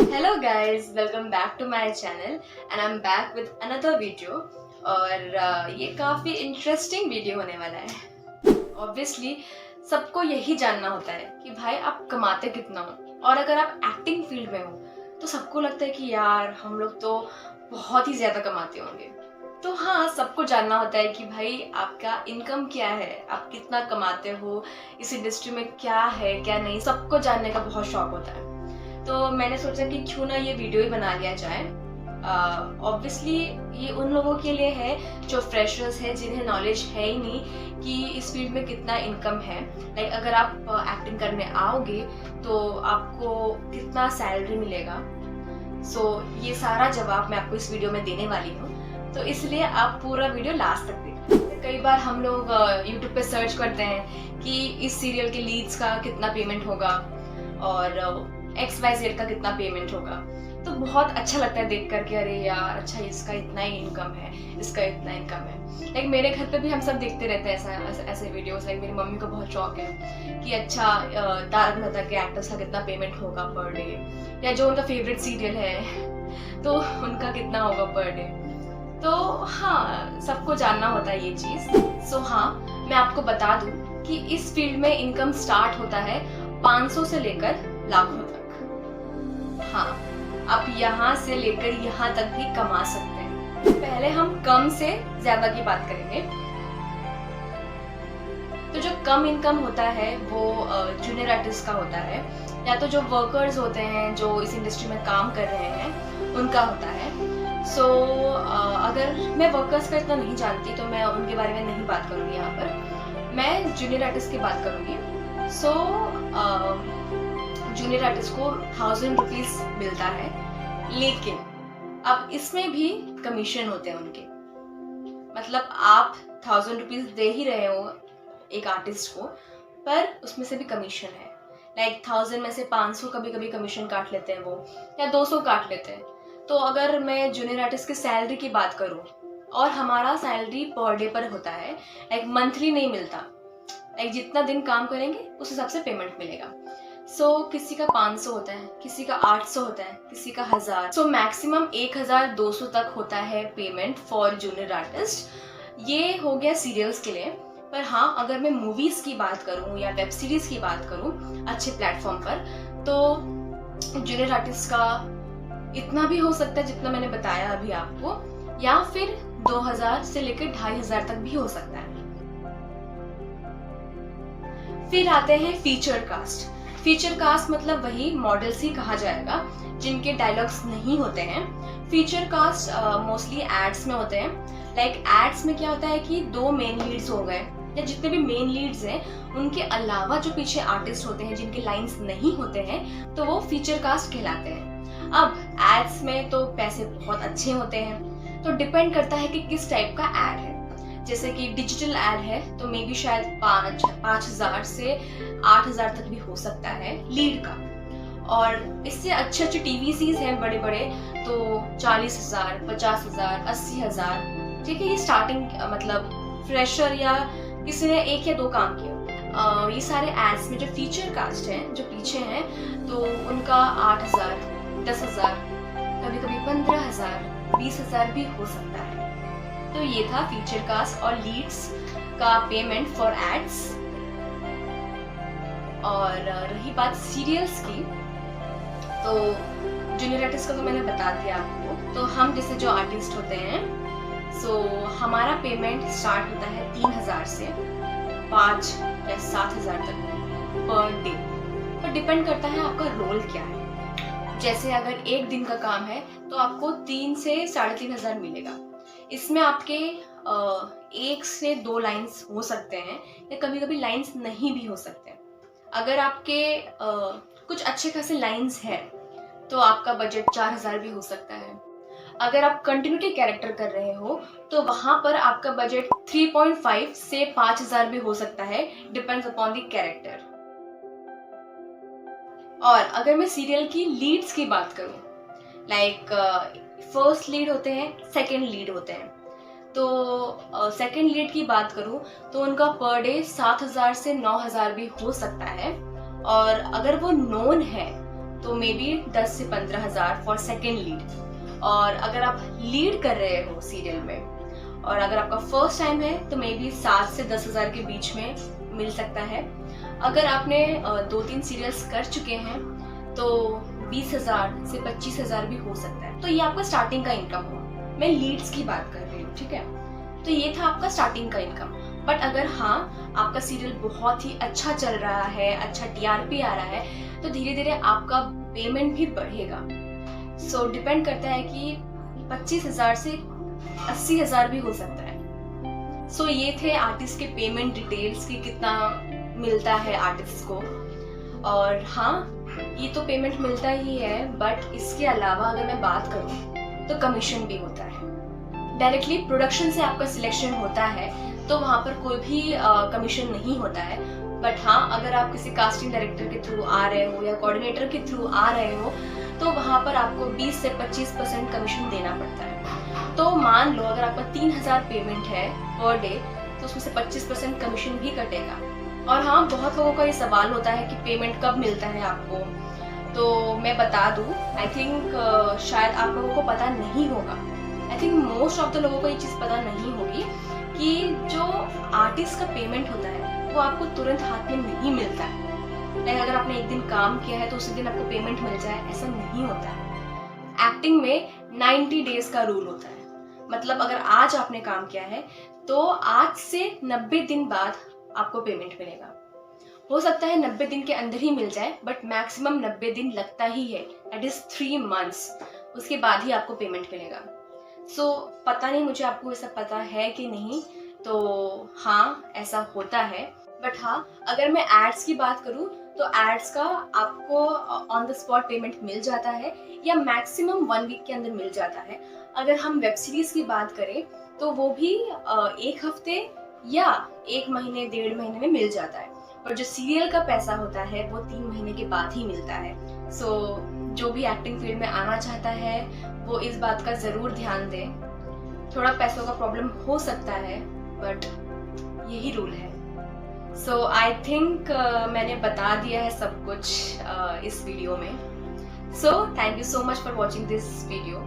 Hello guys, welcome back to my channel and I am back with another video. और ये काफ़ी interesting video होने वाला है। ऑब्वियसली सबको यही जानना होता है कि भाई आप कमाते कितना हो, और अगर आप एक्टिंग फील्ड में हो तो सबको लगता है कि यार हम लोग तो बहुत ही ज़्यादा कमाते होंगे। तो हाँ, सबको जानना होता है कि भाई आपका इनकम क्या है, आप कितना कमाते हो, इस इंडस्ट्री में क्या है क्या नहीं, सबको जानने का बहुत शौक होता है। तो मैंने सोचा कि क्यों ना ये वीडियो ही बना लिया जाए। ऑब्वियसली ये उन लोगों के लिए है जो फ्रेशर्स है, जिन्हें नॉलेज है ही नहीं कि इस फील्ड में कितना इनकम है। लाइक अगर आप एक्टिंग करने आओगे तो आपको कितना सैलरी मिलेगा। ये सारा जवाब मैं आपको इस वीडियो में देने वाली हूँ, तो इसलिए आप पूरा वीडियो लास्ट तक देखिए। कई बार हम लोग यूट्यूब पे सर्च करते हैं कि इस सीरियल के लीड्स का कितना पेमेंट होगा और XYZ का कितना पेमेंट होगा, तो बहुत अच्छा लगता है देख करके, अरे यार अच्छा इसका इतना ही इनकम है, इसका इतना इनकम है। लाइक मेरे घर पे भी हम सब देखते रहते हैं ऐसे वीडियोस। लाइक मेरी मम्मी को बहुत शौक है कि अच्छा तारक मेहता के एक्टर्स का कितना पेमेंट होगा पर डे, या जो उनका फेवरेट सीरियल है तो उनका कितना होगा पर डे। तो हाँ, सबको जानना होता है ये चीज़। हाँ, मैं आपको बता दूं कि इस फील्ड में इनकम स्टार्ट होता है 500 से लेकर लाखों तक। हाँ, आप यहाँ से लेकर यहाँ तक भी कमा सकते हैं। पहले हम कम से ज्यादा की बात करेंगे। तो जो कम इनकम होता है वो जूनियर आर्टिस्ट का होता है, या तो जो वर्कर्स होते हैं जो इस इंडस्ट्री में काम कर रहे हैं उनका होता है। अगर मैं वर्कर्स का इतना नहीं जानती तो मैं उनके बारे में नहीं बात करूँगी यहाँ पर, मैं जूनियर आर्टिस्ट की बात करूँगी। जूनियर आर्टिस्ट को 1000 रुपीज मिलता है, लेकिन अब इसमें भी कमीशन होते हैं उनके। मतलब आप 1000 रुपीज दे ही रहे हो एक आर्टिस्ट को, पर उसमें से भी कमीशन है। लाइक 1000 में से 500 कभी कभी कमीशन काट लेते हैं वो, या 200 काट लेते हैं। तो अगर मैं जूनियर आर्टिस्ट की सैलरी की बात करूँ, और हमारा सैलरी पर डे पर होता है, लाइक मंथली नहीं मिलता। लाइक जितना दिन काम करेंगे उस हिसाब से पेमेंट मिलेगा। किसी का 500 होता है, किसी का 800 होता है, किसी का 1000। मैक्सिमम 1200 तक होता है पेमेंट फॉर जूनियर आर्टिस्ट। ये हो गया सीरियल्स के लिए। पर हाँ, अगर मैं मूवीज की बात करूँ या वेब सीरीज की बात करूँ अच्छे प्लेटफॉर्म पर, तो जूनियर आर्टिस्ट का इतना भी हो सकता है जितना मैंने बताया अभी आपको, या फिर 2000 से लेकर 2500 तक भी हो सकता है। फिर आते हैं फीचर कास्ट। फीचर कास्ट मतलब वही मॉडल्स ही कहा जाएगा जिनके डायलॉग्स नहीं होते हैं। फीचर कास्ट मोस्टली एड्स में होते हैं। लाइक एड्स में क्या होता है कि 2 मेन लीड्स हो गए, या जितने भी मेन लीड्स हैं उनके अलावा जो पीछे आर्टिस्ट होते हैं जिनके लाइंस नहीं होते हैं, तो वो फीचर कास्ट कहलाते हैं। अब एड्स में तो पैसे बहुत अच्छे होते हैं, तो डिपेंड करता है कि किस टाइप का एड है। जैसे कि डिजिटल एड है तो मे बी शायद 5000 से 8000 तक भी हो सकता है लीड का। और इससे अच्छे अच्छे टीवी हैं बड़े बड़े, तो 40,000, 50,000, 80,000। ठीक है, ये स्टार्टिंग मतलब फ्रेशर या किसी ने 1 या 2 काम किया। ये सारे एड्स में जो फीचर कास्ट हैं जो पीछे हैं, तो उनका 8000, 10,000, कभी कभी 15,000, 20,000 भी हो सकता है। तो ये था फीचर कास्ट और लीड्स का पेमेंट फॉर एड्स। और रही बात सीरियल्स की, तो जूनियर आर्टिस्ट का तो मैंने बता दिया आपको। तो हम जैसे जो आर्टिस्ट होते हैं, हमारा पेमेंट स्टार्ट होता है 3000 से 5 या 7000 तक पर डे। तो डिपेंड करता है आपका रोल क्या है। जैसे अगर 1 दिन का काम है तो आपको 3 से 3500 मिलेगा। इसमें आपके 1 से 2 लाइंस हो सकते हैं, या कभी कभी लाइंस नहीं भी हो सकते हैं। अगर आपके कुछ अच्छे खासे लाइंस है तो आपका बजट 4000 भी हो सकता है। अगर आप कंटिन्यूटी कैरेक्टर कर रहे हो तो वहां पर आपका बजट 3.5 से 5000 भी हो सकता है, डिपेंड्स अपॉन द कैरेक्टर। और अगर मैं सीरियल की लीड्स की बात करूं, लाइक फर्स्ट लीड होते हैं, सेकंड लीड होते हैं। तो सेकंड लीड की बात करूं तो उनका पर डे 7000 से 9000 भी हो सकता है। और अगर वो नोन है तो मे बी 10 से 15,000 फॉर सेकेंड लीड। और अगर आप लीड कर रहे हो सीरियल में और अगर आपका फर्स्ट टाइम है तो मे बी 7 से 10,000 के बीच में मिल सकता है। अगर आपने 2-3 सीरियल्स कर चुके हैं तो 20,000 से 25,000 भी हो सकता है। तो ये आपका स्टार्टिंग का इनकम हो। मैं लीड्स की बात कर रही हूँ, ठीक है। तो ये था आपका स्टार्टिंग का इनकम। बट अगर हाँ आपका सीरियल बहुत ही अच्छा चल रहा है, अच्छा टीआरपी आ रहा है, तो धीरे धीरे आपका पेमेंट भी बढ़ेगा। सो डिपेंड करता है कि 25,000 से 80,000 भी हो सकता है। सो ये थे आर्टिस्ट के पेमेंट डिटेल्स कि कितना मिलता है आर्टिस्ट को। और हाँ ये तो पेमेंट मिलता ही है, बट इसके अलावा अगर मैं बात करूँ तो कमीशन भी होता है। डायरेक्टली प्रोडक्शन से आपका सिलेक्शन होता है तो वहाँ पर कोई भी कमीशन नहीं होता है। बट हाँ अगर आप किसी कास्टिंग डायरेक्टर के थ्रू आ रहे हो या कोऑर्डिनेटर के थ्रू आ रहे हो तो वहाँ पर आपको 20 से 25% कमीशन देना पड़ता है। तो मान लो अगर आपका 3,000 पेमेंट है पर डे तो उसमें से 25% कमीशन भी कटेगा। और हाँ बहुत लोगों का ये सवाल होता है कि पेमेंट कब मिलता है आपको, तो मैं बता दूँ, आई थिंक शायद आप लोगों को पता नहीं होगा। I think most of the लोगों को ये चीज़ पता नहीं होगी कि जो आर्टिस्ट का पेमेंट होता है वो आपको तुरंत हाथ में नहीं मिलता है। लाइक अगर आपने एक दिन काम किया है तो उसी दिन आपको पेमेंट मिल जाए, ऐसा नहीं होता है। एक्टिंग में 90 डेज का रूल होता है। मतलब अगर आज आपने काम किया है तो आज से 90 दिन बाद आपको पेमेंट मिलेगा। हो सकता है 90 दिन के अंदर ही मिल जाए, बट मैक्सिमम 90 दिन लगता ही है, दैट इज 3 months। उसके बाद ही आपको पेमेंट मिलेगा। सो पता नहीं मुझे आपको ऐसा पता है कि नहीं, तो हाँ ऐसा होता है। बट हाँ अगर मैं एड्स की बात करूँ तो एड्स का आपको ऑन द स्पॉट पेमेंट मिल जाता है या मैक्सिमम 1 वीक के अंदर मिल जाता है। अगर हम वेब सीरीज की बात करें तो वो भी 1 हफ्ते या 1 महीने 1.5 महीने में मिल जाता है। और जो सीरियल का पैसा होता है वो 3 महीने के बाद ही मिलता है। सो जो भी एक्टिंग फील्ड में आना चाहता है वो इस बात का ज़रूर ध्यान दें। थोड़ा पैसों का प्रॉब्लम हो सकता है बट यही रूल है। सो आई थिंक मैंने बता दिया है सब कुछ इस वीडियो में। So thank you so much for watching this video.